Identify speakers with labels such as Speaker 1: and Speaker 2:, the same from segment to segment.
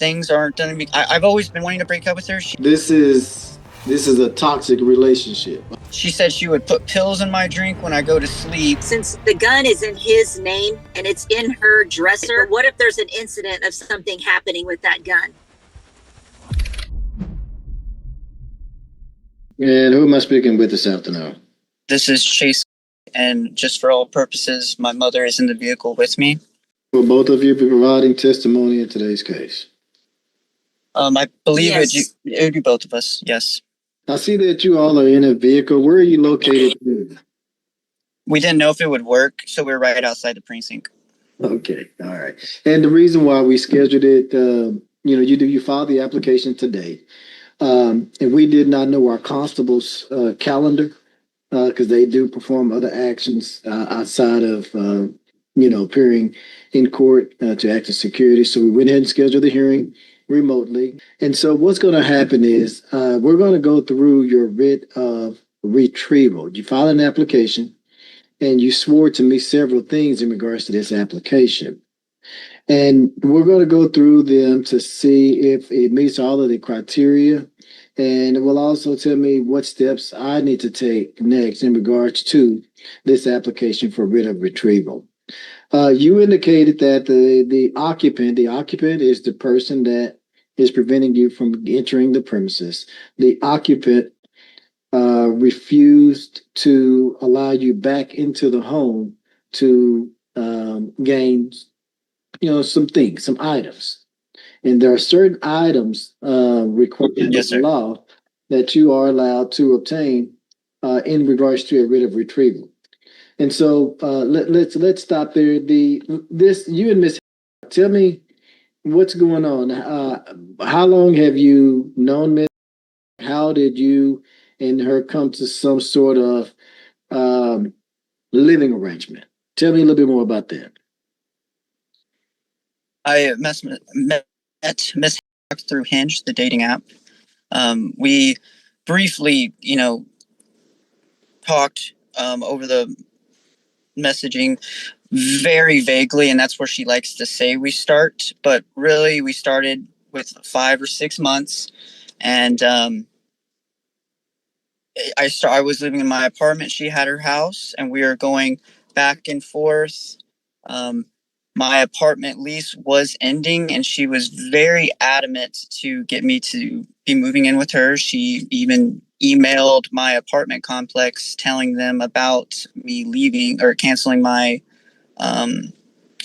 Speaker 1: things aren't going to be. I've always been wanting to break up with her.
Speaker 2: This is a toxic relationship.
Speaker 1: She said she would put pills in my drink when I go to sleep.
Speaker 3: Since the gun is in his name and it's in her dresser, what if there's an incident of something happening with that gun?
Speaker 2: And who am I speaking with this afternoon?
Speaker 1: This is Chase, and just for all purposes, my mother is in the vehicle with me.
Speaker 2: Will both of you be providing testimony in today's case?
Speaker 1: I believe
Speaker 3: Yes.
Speaker 1: it would be both of us, yes.
Speaker 2: I see that you all are in a vehicle. Where are you located?
Speaker 1: We didn't know if it would work, so we were right outside the precinct.
Speaker 2: Okay, all right. And the reason why we scheduled it, you filed the application today. And we did not know our constable's calendar because they do perform other actions outside of, appearing in court to act as security. So we went ahead and scheduled the hearing remotely. And so what's going to happen is we're going to go through your writ of retrieval. You filed an application and you swore to me several things in regards to this application. And we're going to go through them to see if it meets all of the criteria. And it will also tell me what steps I need to take next in regards to this application for writ of retrieval. You indicated that the occupant is the person that is preventing you from entering the premises. The occupant refused to allow you back into the home to gain, some things, some items. And there are certain items required in the law that you are allowed to obtain in regards to a writ of retrieval. And so let's stop there. You and Miss, tell me what's going on. How long have you known Miss? How did you and her come to some sort of living arrangement? Tell me a little bit more about that.
Speaker 1: I met Miss through Hinge, the dating app. We briefly, talked over the messaging very vaguely, and that's where she likes to say we start. But really, we started with 5 or 6 months, and I was living in my apartment. She had her house, and we were going back and forth. My apartment lease was ending, and she was very adamant to get me to be moving in with her. She even emailed my apartment complex telling them about me leaving or canceling my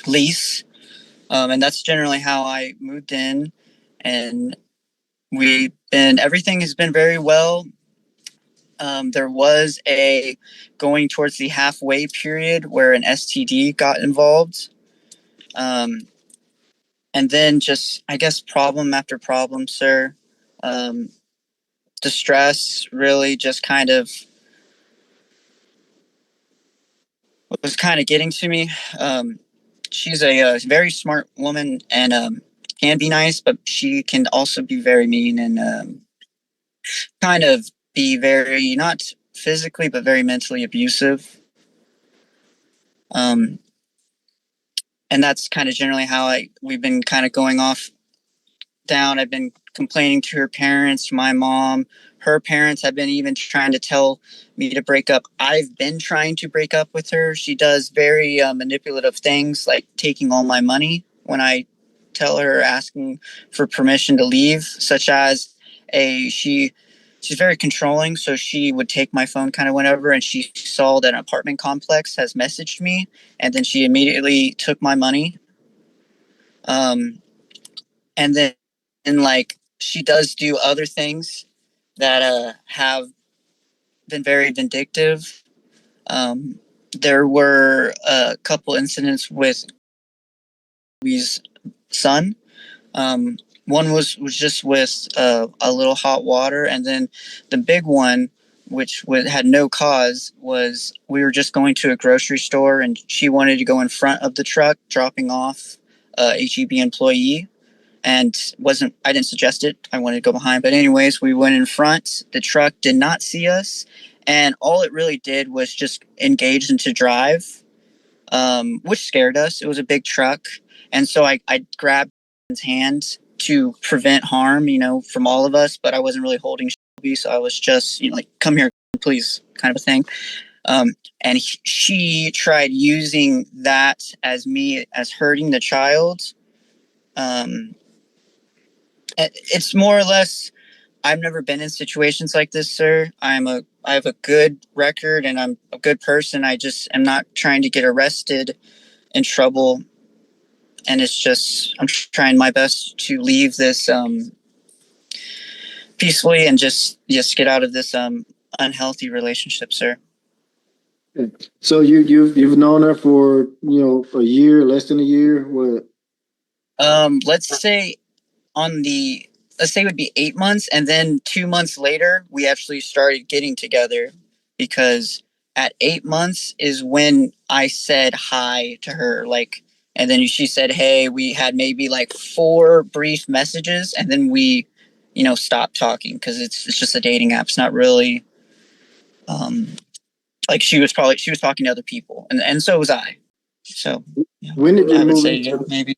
Speaker 1: lease. And that's generally how I moved in. And everything has been very well. There was a going towards the halfway period where an STD got involved. And then just, I guess, problem after problem, sir. The stress really just kind of was kind of getting to me. She's a very smart woman and can be nice, but she can also be very mean and kind of be very, not physically, but very mentally abusive. And that's kind of generally how we've been kind of going off down. I've been complaining to her parents, my mom. Her parents have been even trying to tell me to break up. I've been trying to break up with her. She does very manipulative things, like taking all my money when I tell her, asking for permission to leave, such as she's very controlling, so she would take my phone kind of whenever, and she saw that an apartment complex has messaged me, and then she immediately took my money. And then, she does do other these that have been very vindictive. There were a couple incidents with his son. One was just with a little hot water, and then the big one, which had no cause, was we were just going to a grocery store, and she wanted to go in front of the truck, dropping off a HEB employee. And I didn't suggest it. I wanted to go behind. But anyways, we went in front. The truck did not see us. And all it really did was just engage into drive, which scared us. It was a big truck. And so I grabbed his hand to prevent harm, from all of us, but I wasn't really holding Shelby, so I was just, like, come here, please, kind of a thing. And she tried using that as me as hurting the child. It's more or less, I've never been in situations like this, sir. I have a good record and I'm a good person. I just am not trying to get arrested, in trouble. And it's just, I'm trying my best to leave this peacefully and just get out of this unhealthy relationship, sir.
Speaker 2: So you've known her for a year, less than a year. What?
Speaker 1: Let's say it would be 8 months, and then 2 months later we actually started getting together, because at 8 months is when I said hi to her, like, and then she said hey. We had maybe like 4 brief messages, and then we stopped talking, because it's just a dating app. It's not really like, she was talking to other people, and so was I. So
Speaker 2: When did you
Speaker 1: I would
Speaker 2: move
Speaker 1: say
Speaker 2: into
Speaker 1: maybe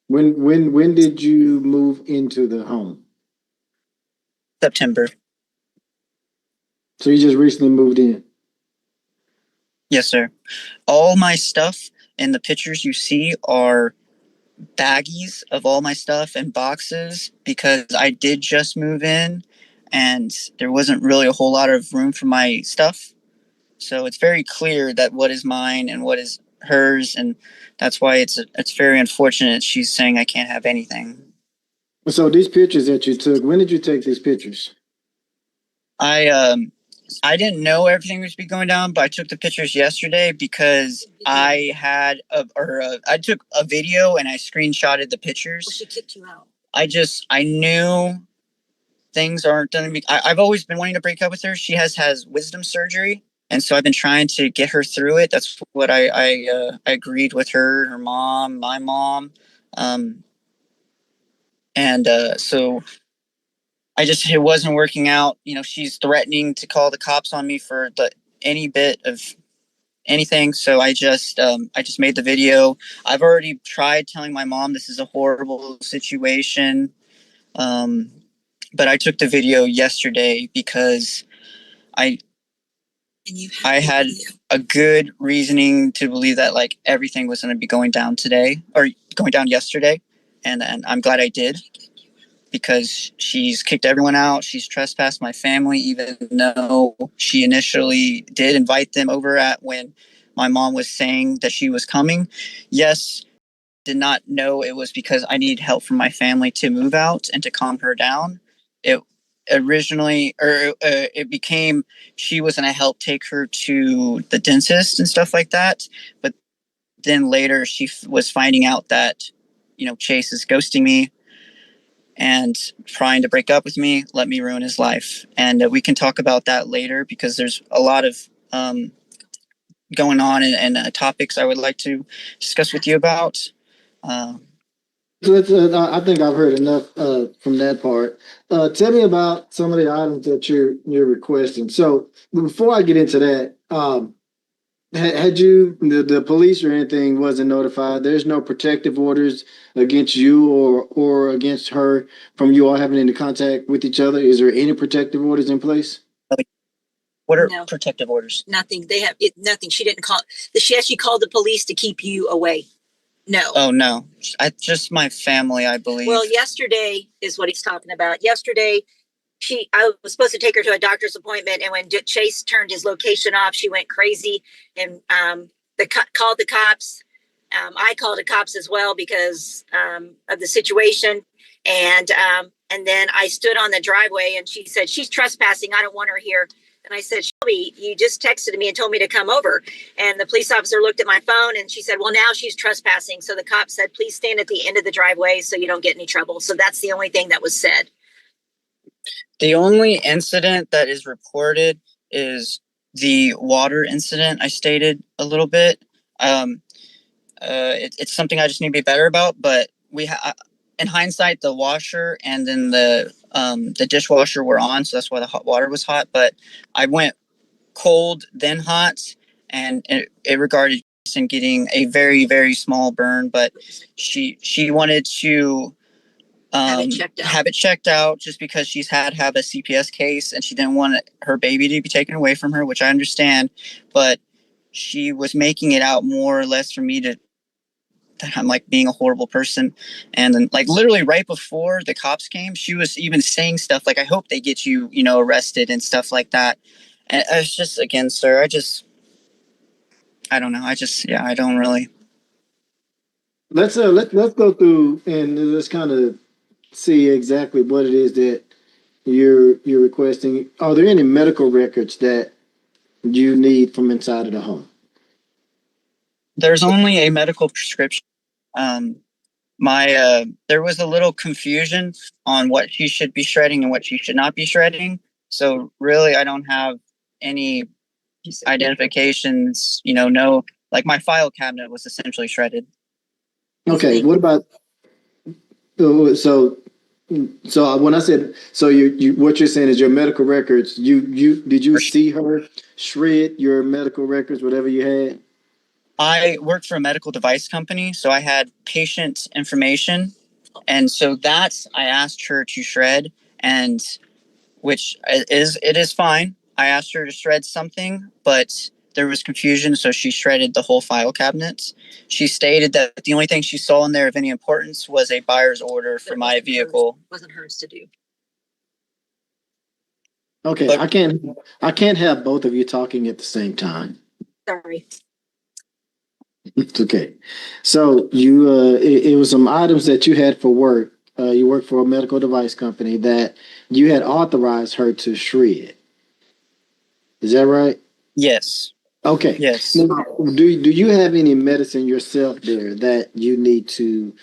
Speaker 2: when did you move into the home?
Speaker 1: September.
Speaker 2: So you just recently moved in.
Speaker 1: Yes, sir. All my stuff and the pictures you see are baggies of all my stuff and boxes, because I did just move in and there wasn't really a whole lot of room for my stuff. So it's very clear that what is mine and what is hers, and that's why it's very unfortunate she's saying I can't have anything.
Speaker 2: So these pictures that you took, when did you take these pictures?
Speaker 1: I didn't know everything was be going down, but I took the pictures yesterday because I took a video and I screenshotted the pictures.
Speaker 3: Well, she kicked you out.
Speaker 1: I knew things aren't going to be. I've always been wanting to break up with her. She has wisdom surgery, and so I've been trying to get her through it. That's what I agreed with her mom, my mom, and so it wasn't working out. She's threatening to call the cops on me for any bit of anything. So I just made the video. I've already tried telling my mom this is a horrible situation. But I took the video yesterday because I had a good reasoning to believe that, like, everything was going to be going down today, or going down yesterday. And I'm glad I did, because she's kicked everyone out. She's trespassed my family, even though she initially did invite them over when my mom was saying that she was coming. Yes, did not know it was because I needed help from my family to move out and to calm her down. It became she was going to help take her to the dentist and stuff like that. But then later she was finding out that, Chase is ghosting me and trying to break up with me, let me ruin his life. And we can talk about that later, because there's a lot of going on, and topics I would like to discuss with you about.
Speaker 2: I think I've heard enough from that part. Tell me about some of the items that you're requesting. So before I get into that, had you the police or anything wasn't notified? There's no protective orders against you or against her from you all having any contact with each other. Is there any protective orders in place?
Speaker 1: What are protective orders?
Speaker 3: Nothing. They have nothing. She didn't call. She actually called the police to keep you away. No.
Speaker 1: Oh, no. Just my family, I believe.
Speaker 3: Well, yesterday is what he's talking about. Yesterday, I was supposed to take her to a doctor's appointment, and when Chase turned his location off, she went crazy and called the cops. I called the cops as well because of the situation. And then I stood on the driveway, and she said, she's trespassing. I don't want her here. And I said, Shelby, you just texted me and told me to come over. And the police officer looked at my phone, and she said, well, now she's trespassing. So the cop said, please stand at the end of the driveway so you don't get any trouble. So that's the only thing that was said.
Speaker 1: The only incident that is reported is the water incident I stated a little bit. It's something I just need to be better about, but in hindsight, the washer and then the dishwasher were on, so that's why the hot water was hot. But I went cold, then hot, and it regarded getting a very, very small burn. But she wanted to have it checked out just because she's have a CPS case and she didn't want her baby to be taken away from her, which I understand, but she was making it out more or less for me that I'm like being a horrible person. And then like literally right before the cops came, she was even saying stuff like, I hope they get you, arrested and stuff like that. And it's just, again, sir, I don't know. I don't really.
Speaker 2: Let's go through and let's kind of see exactly what it is that you're requesting. Are there any medical records that you need from inside of the home?
Speaker 1: There's only a medical prescription. There was a little confusion on what she should be shredding and what she should not be shredding. So really, I don't have any identifications. No, like my file cabinet was essentially shredded.
Speaker 2: Okay, what about so when I said you what you're saying is your medical records. Did you see her shred your medical records, whatever you had?
Speaker 1: I worked for a medical device company, so I had patient information, and so I asked her to shred, and it is fine. I asked her to shred something, but there was confusion, so she shredded the whole file cabinet. She stated that the only thing she saw in there of any importance was a buyer's order for my vehicle.
Speaker 3: Wasn't hers to do.
Speaker 2: Okay, but I can't have both of you talking at the same time.
Speaker 3: Sorry.
Speaker 2: It's okay. So it was some items that you had for work. You work for a medical device company that you had authorized her to shred. Is that right?
Speaker 1: Yes.
Speaker 2: Okay.
Speaker 1: Yes.
Speaker 2: Now, do you have any medicine yourself there that you need to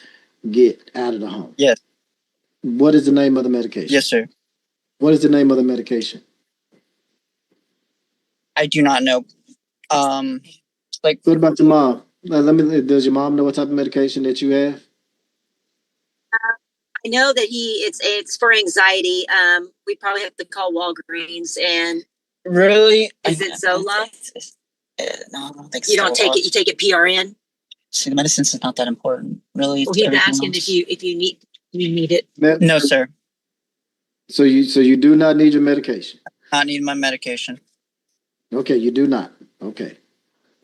Speaker 2: get out of the home?
Speaker 1: Yes.
Speaker 2: What is the name of the medication?
Speaker 1: Yes, sir.
Speaker 2: What is the name of the medication?
Speaker 1: I do not know.
Speaker 2: What about your mom? Does your mom know what type of medication that you have?
Speaker 3: I know that it's for anxiety. We probably have to call Walgreens. And
Speaker 1: really,
Speaker 3: is it Zola?
Speaker 1: No, I don't think
Speaker 3: you don't take it. You take it PRN.
Speaker 1: See, the medicine's not that important, really.
Speaker 3: Well, he's asking if you need it.
Speaker 1: No, sir.
Speaker 2: So you do not need your medication.
Speaker 1: I need my medication.
Speaker 2: Okay, you do not. Okay,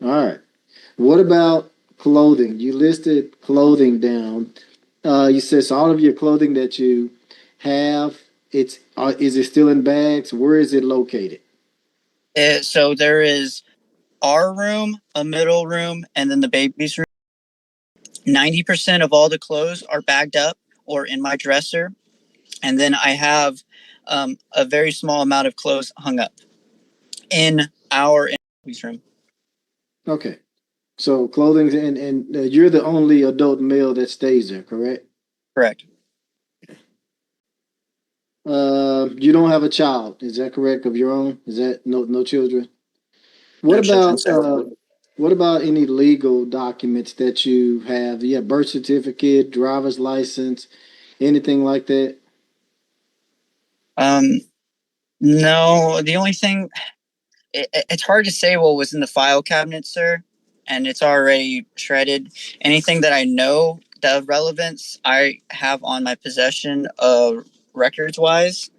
Speaker 2: all right. What about clothing? You listed clothing down. You said so all of your clothing that you have, is it still in bags? Where is it located?
Speaker 1: So there is our room, a middle room, and then the baby's room. 90% of all the clothes are bagged up or in my dresser. And then I have a very small amount of clothes hung up in our baby's room.
Speaker 2: Okay. So clothing and you're the only adult male that stays there, correct?
Speaker 1: Correct.
Speaker 2: You don't have a child, is that correct? Of your own? Is that no children? What
Speaker 1: No
Speaker 2: about
Speaker 1: children,
Speaker 2: what about any legal documents that you have? Yeah, birth certificate, driver's license, anything like that?
Speaker 1: No. The only thing it's hard to say what was in the file cabinet, sir, and it's already shredded. Anything that I know of relevance, I have on my possession, records wise.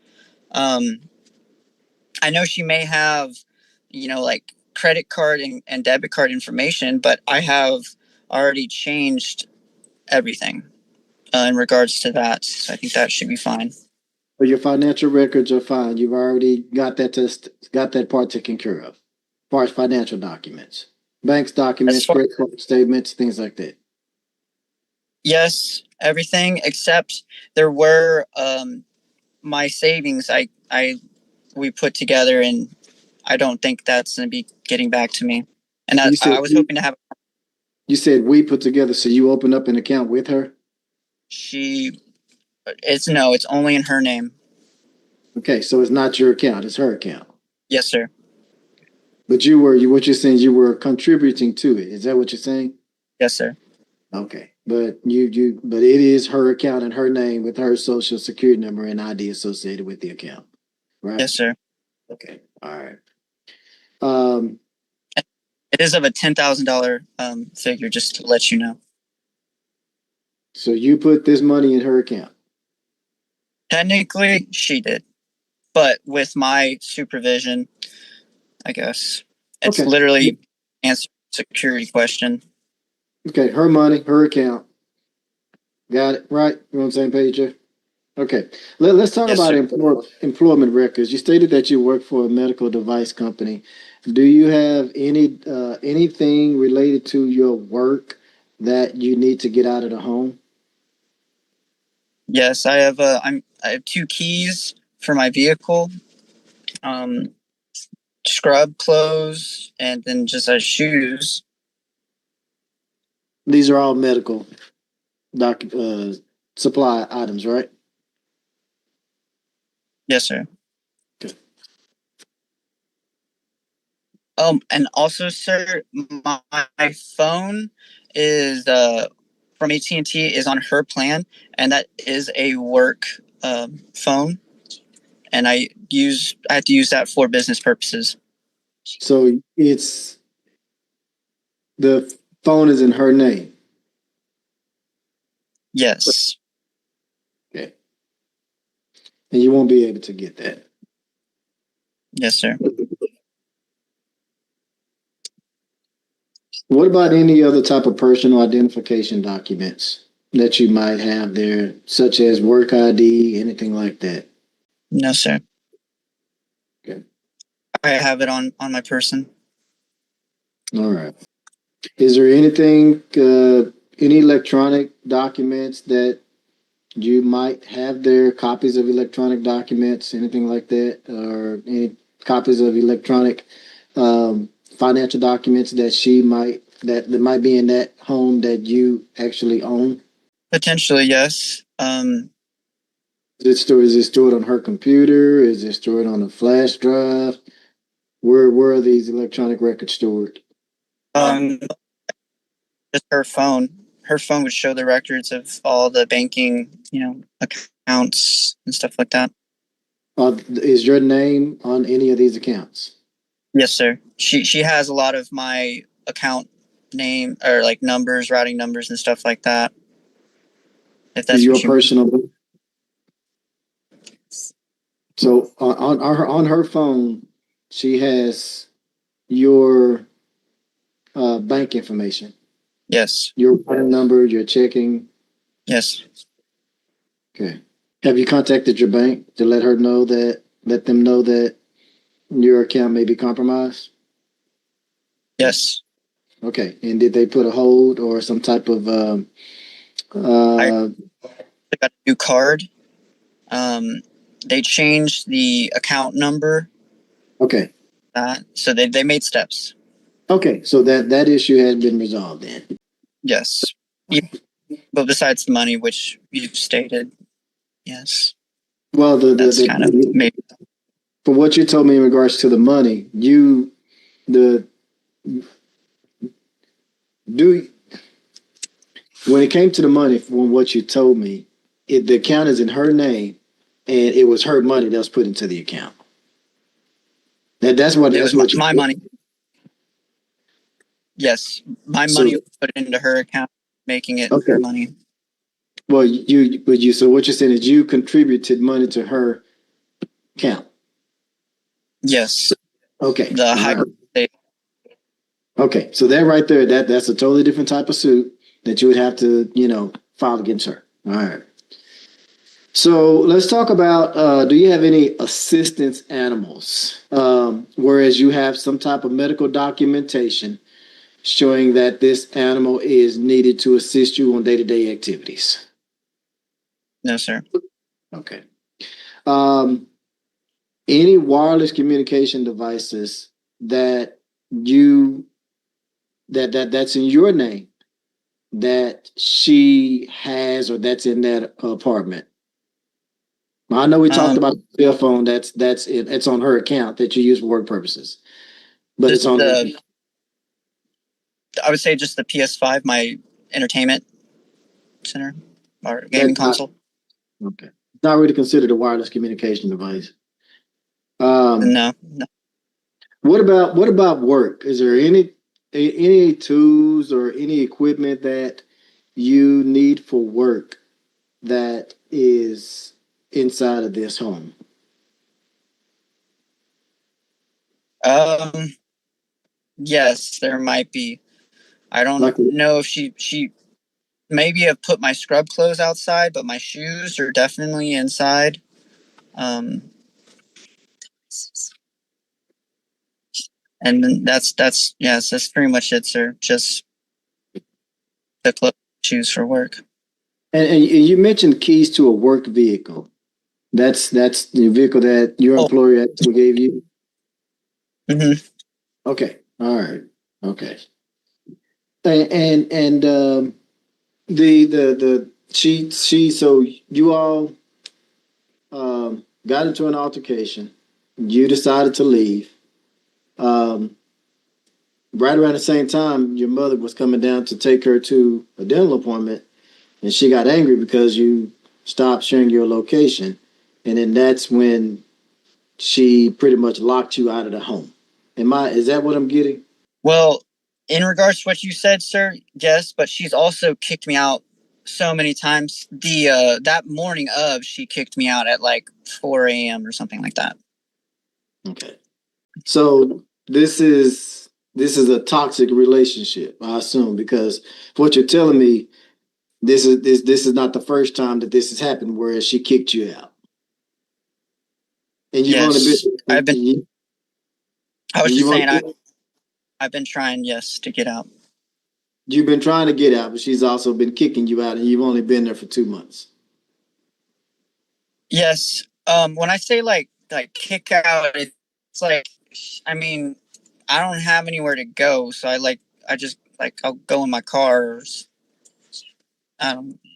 Speaker 1: I know she may have, like credit card and debit card information, but I have already changed everything in regards to that. So I think that should be fine.
Speaker 2: But your financial records are fine. You've already got that part taken care of. As far as financial documents, banks documents, credit card statements, things like that.
Speaker 1: Yes, everything except there were my savings. We put together, and I don't think that's going to be getting back to me. And I was hoping to have.
Speaker 2: You said we put together, so you opened up an account with her?
Speaker 1: It's only in her name.
Speaker 2: Okay, so it's not your account, it's her account.
Speaker 1: Yes, sir.
Speaker 2: But what you're saying, you were contributing to it. Is that what you're saying?
Speaker 1: Yes, sir.
Speaker 2: Okay, but but it is her account in her name with her social security number and ID associated with the account, right?
Speaker 1: Yes, sir.
Speaker 2: Okay, all right.
Speaker 1: It is of a $10,000 figure, just to let you know.
Speaker 2: So you put this money in her account?
Speaker 1: Technically, she did, but with my supervision, I guess it's
Speaker 2: Okay.
Speaker 1: literally answer security question.
Speaker 2: Okay, her money, her account. Got it, right? We're on the same page here? Okay. Let's talk
Speaker 1: Yes,
Speaker 2: about
Speaker 1: sir.
Speaker 2: employment records. You stated that you work for a medical device company. Do you have anything related to your work that you need to get out of the home?
Speaker 1: Yes, I have. I have 2 keys for my vehicle. Um, Scrub clothes, and then just shoes.
Speaker 2: These are all medical doc supply items, right?
Speaker 1: Yes, sir.
Speaker 2: Okay.
Speaker 1: And also, sir, my phone is from AT&T is on her plan, and that is a work phone, and I have to use that for business purposes.
Speaker 2: So it's the phone is in her name.
Speaker 1: Yes.
Speaker 2: Okay. And you won't be able to get that.
Speaker 1: Yes, sir.
Speaker 2: What about any other type of personal identification documents that you might have there, such as work ID, anything like that?
Speaker 1: No, sir.
Speaker 2: Okay.
Speaker 1: I have it on my person.
Speaker 2: All right. Is there anything, any electronic documents that you might have there, copies of electronic documents, anything like that, or any copies of electronic financial documents that that might be in that home that you actually own?
Speaker 1: Potentially, yes.
Speaker 2: Is it stored on her computer? Is it stored on a flash drive? Where are these electronic records stored?
Speaker 1: Um, just her phone. Her phone would show the records of all the banking, accounts and stuff like that.
Speaker 2: Is your name on any of these accounts?
Speaker 1: Yes, sir. She has a lot of my account name or like numbers, routing numbers, and stuff like that. If
Speaker 2: Is
Speaker 1: that's
Speaker 2: your
Speaker 1: what you mean.
Speaker 2: personal? So on her phone, she has your bank information,
Speaker 1: Yes.
Speaker 2: your phone number, your checking.
Speaker 1: Yes.
Speaker 2: Okay. Have you contacted your bank to let them know that your account may be compromised?
Speaker 1: Yes.
Speaker 2: Okay. And did they put a hold or some type of
Speaker 1: I
Speaker 2: uh
Speaker 1: got a new card. They changed the account number.
Speaker 2: okay.
Speaker 1: So they made steps.
Speaker 2: Okay. So that issue has been resolved then.
Speaker 1: Yes. Yeah, but besides the money, which you've stated, yes,
Speaker 2: Well,
Speaker 1: that's kind of maybe.
Speaker 2: from what you told me in regards to the money, the do when it came to the money, from what you told me, the account is in her name, and it was her money that was put into the account. That's what
Speaker 1: It was
Speaker 2: what you.
Speaker 1: my money. Yes, my
Speaker 2: So
Speaker 1: money was put into her account, making it
Speaker 2: okay.
Speaker 1: her money.
Speaker 2: Well, so what you're saying is you contributed money to her account.
Speaker 1: Yes,
Speaker 2: Okay.
Speaker 1: the
Speaker 2: All
Speaker 1: high.
Speaker 2: right. Okay. So that right there, that's a totally different type of suit that you would have to, file against her. All right. So let's talk about, do you have any assistance animals? Whereas you have some type of medical documentation showing that this animal is needed to assist you on day-to-day activities.
Speaker 1: No, sir.
Speaker 2: Okay. Um, any wireless communication devices that you that's in your name that she has or that's in that apartment. I know we talked about the cell phone. That's it. It's on her account that you use for work purposes, but it's
Speaker 1: Just
Speaker 2: on.
Speaker 1: I would say just the PS5, my entertainment center or gaming
Speaker 2: That's not
Speaker 1: console.
Speaker 2: okay. It's not really considered a wireless communication device.
Speaker 1: No.
Speaker 2: What about work? Is there any tools or any equipment that you need for work that is inside of this home?
Speaker 1: Yes, there might be. I don't
Speaker 2: Like,
Speaker 1: know if she maybe have put my scrub clothes outside, but my shoes are definitely inside. And then that's yes, that's pretty much it, sir. Just the clothes, shoes for work.
Speaker 2: and you mentioned keys to a work vehicle. That's the vehicle that your
Speaker 1: Oh,
Speaker 2: employer actually gave you.
Speaker 1: hmm
Speaker 2: Okay, all right, okay. And the she so you all got into an altercation. You decided to leave. Um, right around the same time, your mother was coming down to take her to a dental appointment, and she got angry because you stopped sharing your location, and then that's when she pretty much locked you out of the home. Is that what I'm getting?
Speaker 1: Well, in regards to what you said, sir, yes, but she's also kicked me out so many times. The that morning of, she kicked me out at like 4 a.m. or something like that.
Speaker 2: Okay. So this is a toxic relationship, I assume, because what you're telling me, this is not the first time that this has happened where she kicked you out. And you've only been
Speaker 1: Yes, I've been.
Speaker 2: and
Speaker 1: I was just
Speaker 2: you've only
Speaker 1: saying I've been trying, yes, to get out.
Speaker 2: you've been trying to get out, but she's also been kicking you out, and you've only been there for 2 months.
Speaker 1: Yes. When I say like kick out, it's like, I mean, I don't have anywhere to go, so I just like I'll go in my car. Or,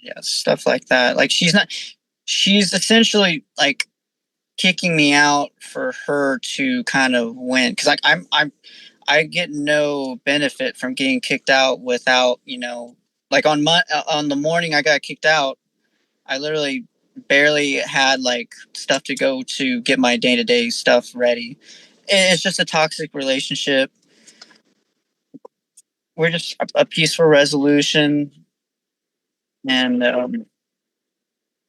Speaker 1: yeah, stuff like that. Like she's essentially like kicking me out for her to kind of win, because like I get no benefit from getting kicked out without, like on the morning I got kicked out, I literally barely had like stuff to go to get my day-to-day stuff ready. It's just a toxic relationship. We're just a peaceful resolution, and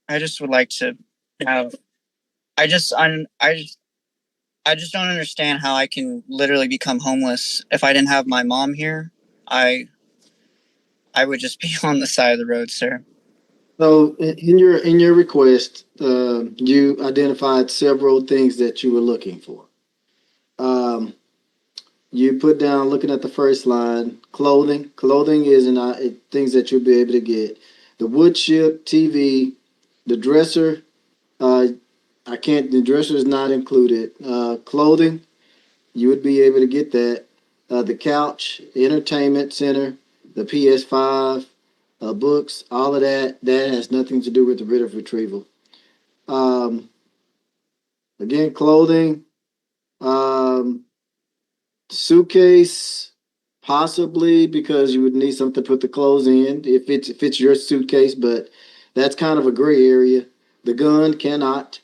Speaker 1: I just would like to have. I just don't understand how I can literally become homeless if I didn't have my mom here. I I would just be on the side of the road, sir.
Speaker 2: So in your request, you identified several things that you were looking for. Um, you put down, looking at the first line, clothing. Clothing is things that you'll be able to get. The wood chip, TV, the dresser. Uh, I can't. The dresser is not included. Clothing, you would be able to get that. The couch, entertainment center, the PS5, books, all of that. That has nothing to do with the writ of retrieval. Um, again, clothing, um, suitcase, possibly because you would need something to put the clothes in if it's your suitcase, but that's kind of a gray area. The gun cannot.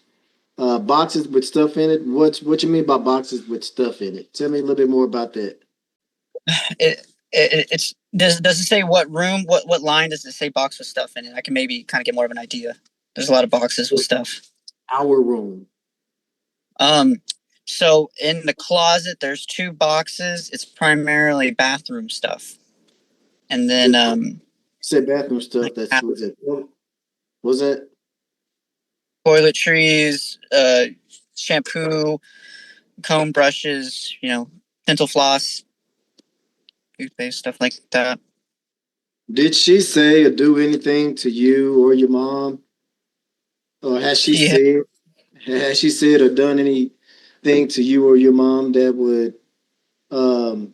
Speaker 2: Boxes with stuff in it. What you mean by boxes with stuff in it? Tell me a little bit more about that.
Speaker 1: It's does it say what room? What line does it say box with stuff in it? I can maybe kind of get more of an idea. There's a lot of boxes with stuff.
Speaker 2: Our room.
Speaker 1: Um, so in the closet, there's two boxes. It's primarily bathroom stuff, and then
Speaker 2: Said bathroom stuff.
Speaker 1: like
Speaker 2: That's was it. Was that
Speaker 1: toiletries, shampoo, comb brushes, dental floss, toothpaste, stuff like that.
Speaker 2: Did she say or do anything to you or your mom? Or
Speaker 1: She
Speaker 2: has she said or done anything to you or your mom that would um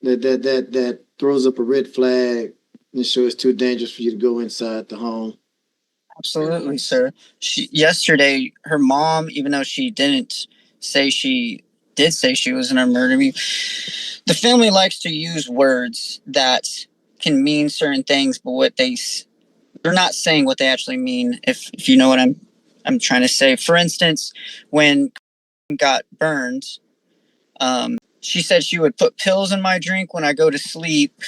Speaker 2: that throws up a red flag and shows it's too dangerous for you to go inside the home?
Speaker 1: Absolutely, sir. Yesterday, her mom, even though she didn't say she did say she was going to murder me, the family likes to use words that can mean certain things, but they're not saying what they actually mean. If you know what I'm trying to say. For instance, when got burned, she said she would put pills in my drink when I go to sleep,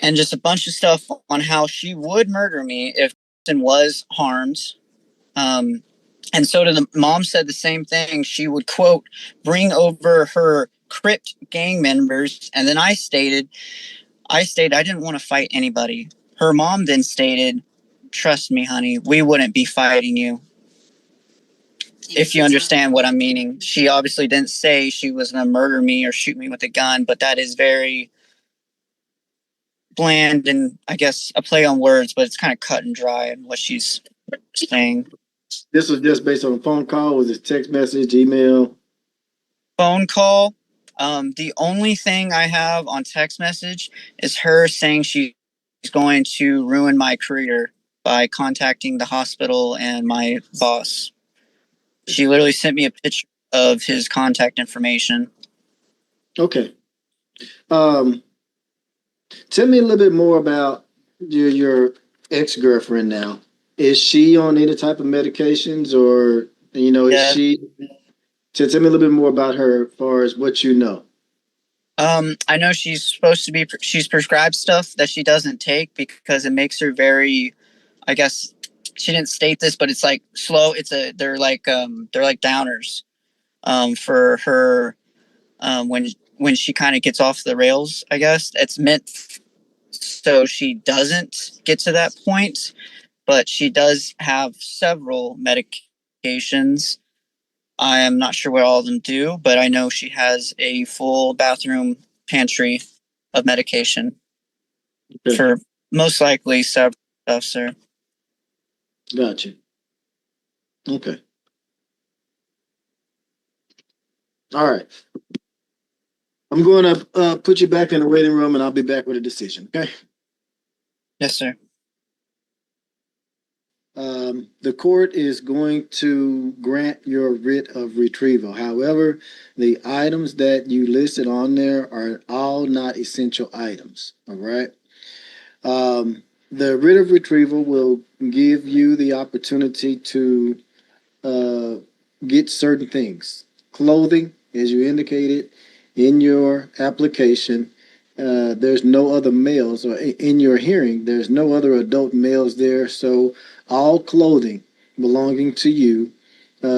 Speaker 1: and just a bunch of stuff on how she would murder me if was harmed. And so the mom said the same thing. She would, quote, bring over her crypt gang members. And then I stated I didn't want to fight anybody. Her mom then stated, trust me, honey, we wouldn't be fighting you. If you understand what I'm meaning. She obviously didn't say she was going to murder me or shoot me with a gun, but that is very bland and I guess a play on words, but it's kind of cut and dry in what she's saying.
Speaker 2: This was just based on a phone call? Was it text message, email?
Speaker 1: Phone call. The only thing I have on text message is her saying she's going to ruin my career by contacting the hospital and my boss. She literally sent me a picture of his contact information.
Speaker 2: Okay. Tell me a little bit more about your ex-girlfriend now. Is she on any type of medications or, is she... Tell me a little bit more about her as far as what you know.
Speaker 1: I know she's prescribed stuff that she doesn't take because it makes her very, I guess she didn't state this, but it's like slow. They're like downers, for her, when she kind of gets off the rails, I guess it's meant so she doesn't get to that point, but she does have several medications. I am not sure what all of them do, but I know she has a full bathroom pantry of medication for most likely several stuff, sir.
Speaker 2: Gotcha. Okay. All right. I'm going to put you back in the waiting room, and I'll be back with a decision. Okay.
Speaker 1: Yes, sir.
Speaker 2: The court is going to grant your writ of retrieval. However, the items that you listed on there are all not essential items. All right. The writ of retrieval will give you the opportunity to get certain things. Clothing, as you indicated in your application, there's no other males, or in your hearing, there's no other adult males there. So all clothing belonging to you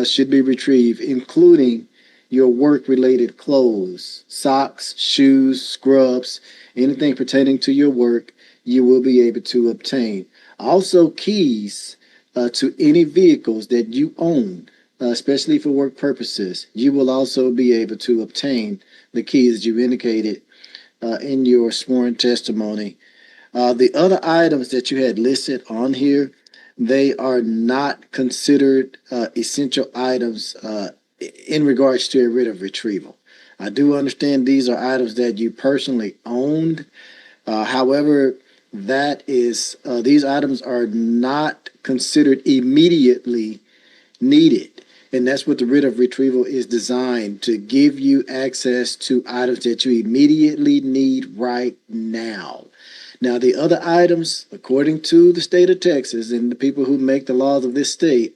Speaker 2: should be retrieved, including your work-related clothes, socks, shoes, scrubs, anything pertaining to your work, you will be able to obtain. Also, keys to any vehicles that you own, especially for work purposes, you will also be able to obtain the keys you indicated in your sworn testimony. The other items that you had listed on here, they are not considered essential items in regards to a writ of retrieval. I do understand these are items that you personally owned. However, these items are not considered immediately needed. And that's what the writ of retrieval is designed to give you access to items that you immediately need right now. Now, the other items, according to the state of Texas and the people who make the laws of this state,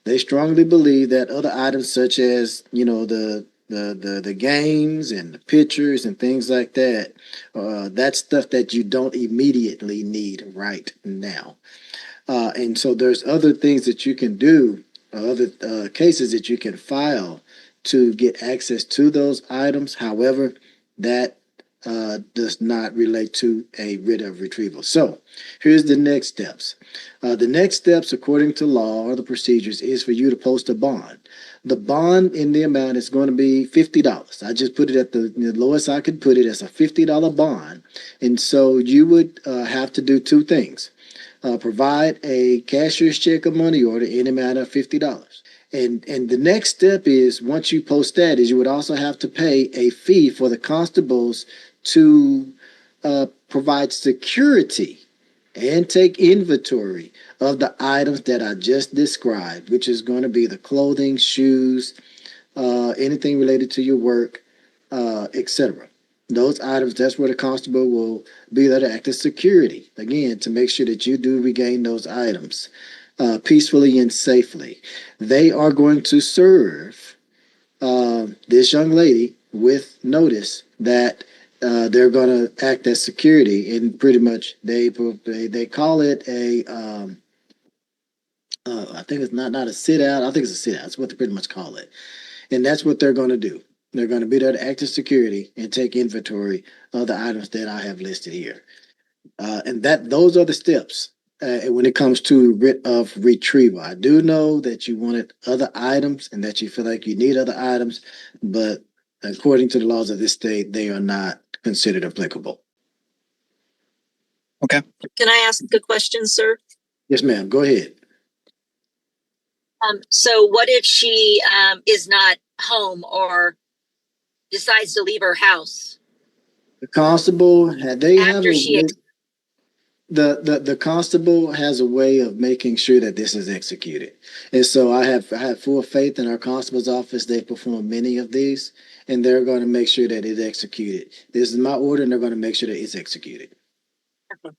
Speaker 2: they strongly believe that other items such as, the games and the pictures and things like that, that's stuff that you don't immediately need right now. And so there's other things that you can do, other cases that you can file to get access to those items. However, that does not relate to a writ of retrieval. So here's the next steps. The next steps, according to law or the procedures, is for you to post a bond. The bond in the amount is going to be $50. I just put it at the lowest I could put it as a $50 bond. And so you would have to do two things. Provide a cashier's check or money order in the amount of $50. And the next step is, once you post that, is you would also have to pay a fee for the constables to provide security and take inventory of the items that I just described, which is going to be the clothing, shoes, anything related to your work, etc. Those items, that's where the constable will be there to act as security, again, to make sure that you do regain those items peacefully and safely. They are going to serve this young lady with notice that they're going to act as security, and pretty much they call it I think it's not a sit out. I think it's a sit out. That's what they pretty much call it. And that's what they're going to do. They're going to be there to act as security and take inventory of the items that I have listed here. And those are the steps when it comes to writ of retrieval. I do know that you wanted other items and that you feel like you need other items, but according to the laws of this state, they are not considered applicable.
Speaker 1: Okay.
Speaker 3: Can I ask a question, sir?
Speaker 2: Yes, ma'am. Go ahead.
Speaker 3: So what if she is not home or decides to leave her house
Speaker 2: The constable, they have
Speaker 3: after she?
Speaker 2: the constable has a way of making sure that this is executed. And so I have full faith in our constable's office. They perform many of these, and they're going to make sure that it's executed. This is my order, and they're going to make sure that it's executed.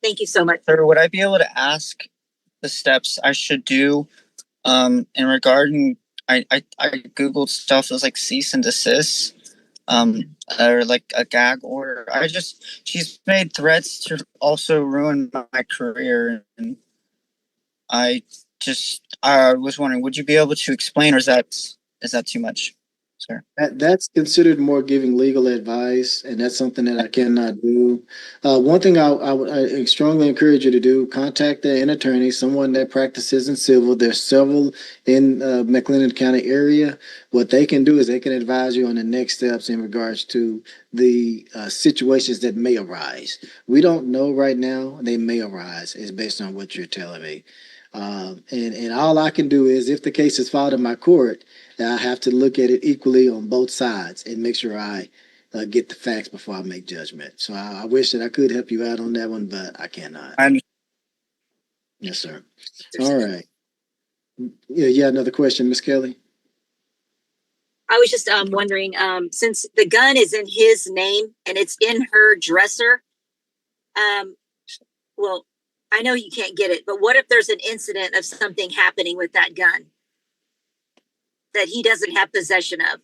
Speaker 3: Thank you so much.
Speaker 1: Sir, would I be able to ask the steps I should do in regarding I googled stuff that was like cease and desist or like a gag order. She's made threats to also ruin my career, and I was wondering, would you be able to explain, or is that too much, sir?
Speaker 2: That's considered more giving legal advice, and that's something that I cannot do. One thing I would strongly encourage you to do: contact an attorney, someone that practices in civil. There's several in McLennan County area. What they can do is they can advise you on the next steps in regards to the situations that may arise. We don't know right now; they may arise. It's based on what you're telling me. And all I can do is, if the case is filed in my court, I have to look at it equally on both sides and make sure I get the facts before I make judgment. So I wish that I could help you out on that one, but I cannot. Yes, sir. All right. Yeah, another question, Miss Kelly.
Speaker 3: I was just wondering, since the gun is in his name and it's in her dresser, well, I know you can't get it, but what if there's an incident of something happening with that gun that he doesn't have possession of?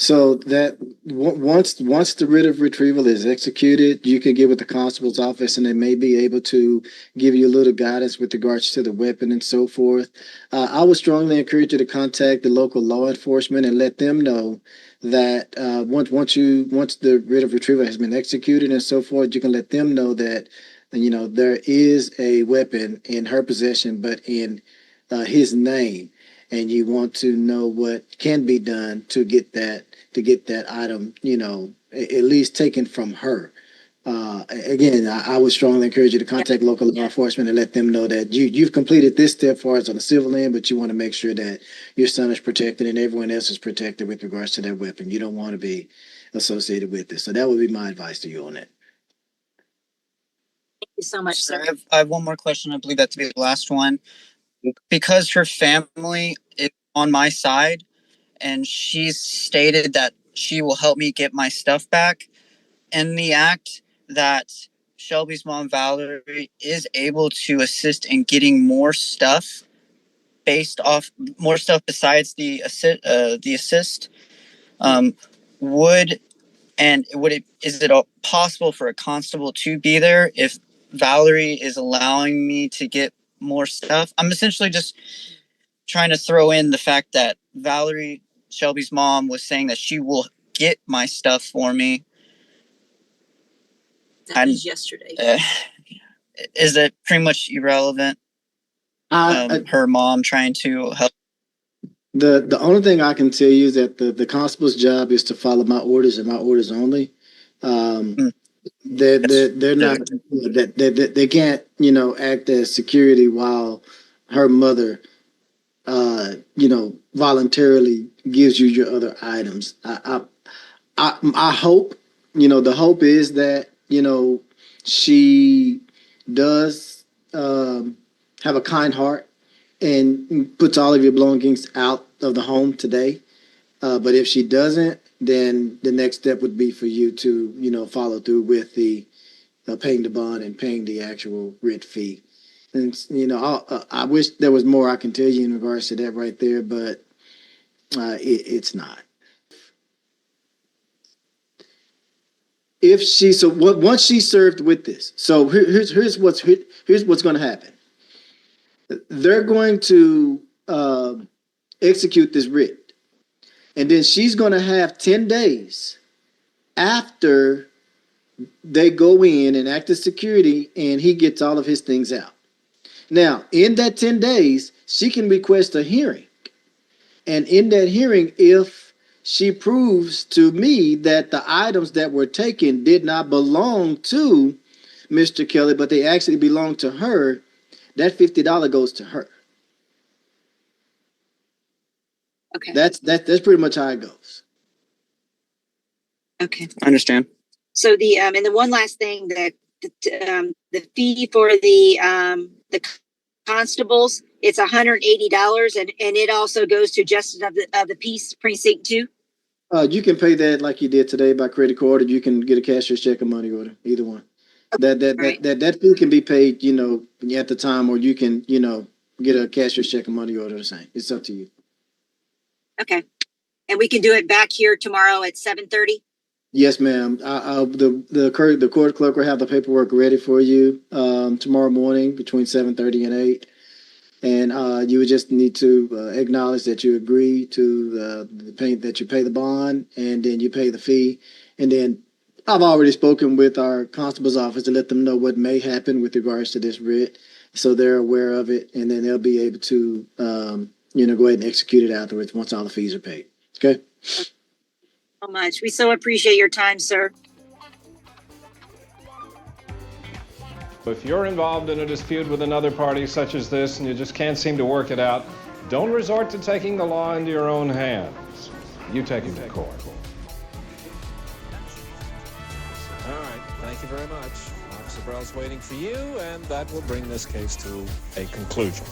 Speaker 2: So that once the writ of retrieval is executed, you can get with the constable's office, and they may be able to give you a little guidance with regards to the weapon and so forth. I would strongly encourage you to contact the local law enforcement and let them know that once the writ of retrieval has been executed and so forth, you can let them know that there is a weapon in her possession, but in his name, and you want to know what can be done to get that item, at least taken from her. Again, I would strongly encourage you to contact local law enforcement and let them know that you've completed this step for us on the civil end, but you want to make sure that your son is protected and everyone else is protected with regards to their weapon. You don't want to be associated with this. So that would be my advice to you on it.
Speaker 3: Thank you so much, sir.
Speaker 1: I have one more question. I believe that to be the last one. Because her family is on my side, and she's stated that she will help me get my stuff back, in the act that Shelby's mom, Valerie, is able to assist in getting more stuff besides the assist. Is it possible for a constable to be there if Valerie is allowing me to get more stuff? I'm essentially just trying to throw in the fact that Valerie, Shelby's mom, was saying that she will get my stuff for me.
Speaker 3: That was yesterday.
Speaker 1: Is it pretty much irrelevant? Her mom trying to help.
Speaker 2: The only thing I can tell you is that the constable's job is to follow my orders and my orders only. They're not they can't act as security while her mother voluntarily gives you your other items. I hope the hope is that she does have a kind heart and puts all of your belongings out of the home today. But if she doesn't, then the next step would be for you to, follow through with the paying the bond and paying the actual writ fee. And I wish there was more I can tell you in regards to that right there, but it's not. Once she's served with this, so here's what's going to happen. They're going to execute this writ. And then she's going to have 10 days after they go in and act as security and he gets all of his things out. Now, in that 10 days, she can request a hearing. And in that hearing, if she proves to me that the items that were taken did not belong to Mr. Kelly, but they actually belong to her, that $50 goes to her.
Speaker 3: Okay.
Speaker 2: That's pretty much how it goes.
Speaker 3: Okay.
Speaker 1: I understand.
Speaker 3: So the and the one last thing, that the fee for the constables, it's $180, and it also goes to justice of the peace precinct too.
Speaker 2: You can pay that like you did today by credit card, or you can get a cashier's check or money order. Either one. That fee can be paid, at the time, or you can, get a cashier's check or money order. The same. It's up to you.
Speaker 3: Okay, and we can do it back here tomorrow at 7:30.
Speaker 2: Yes, ma'am. The court clerk will have the paperwork ready for you tomorrow morning between 7:30 and 8. And you would just need to acknowledge that you agree to the pay, that you pay the bond, and then you pay the fee. And then I've already spoken with our constable's office to let them know what may happen with regards to this writ, so they're aware of it, and then they'll be able to go ahead and execute it afterwards once all the fees are paid. Okay.
Speaker 3: So much. We so appreciate your time, sir.
Speaker 4: If you're involved in a dispute with another party such as this and you just can't seem to work it out, don't resort to taking the law into your own hands. You take it to court.
Speaker 5: All right, thank you very much. Officer Burrell's waiting for you, and that will bring this case to a conclusion.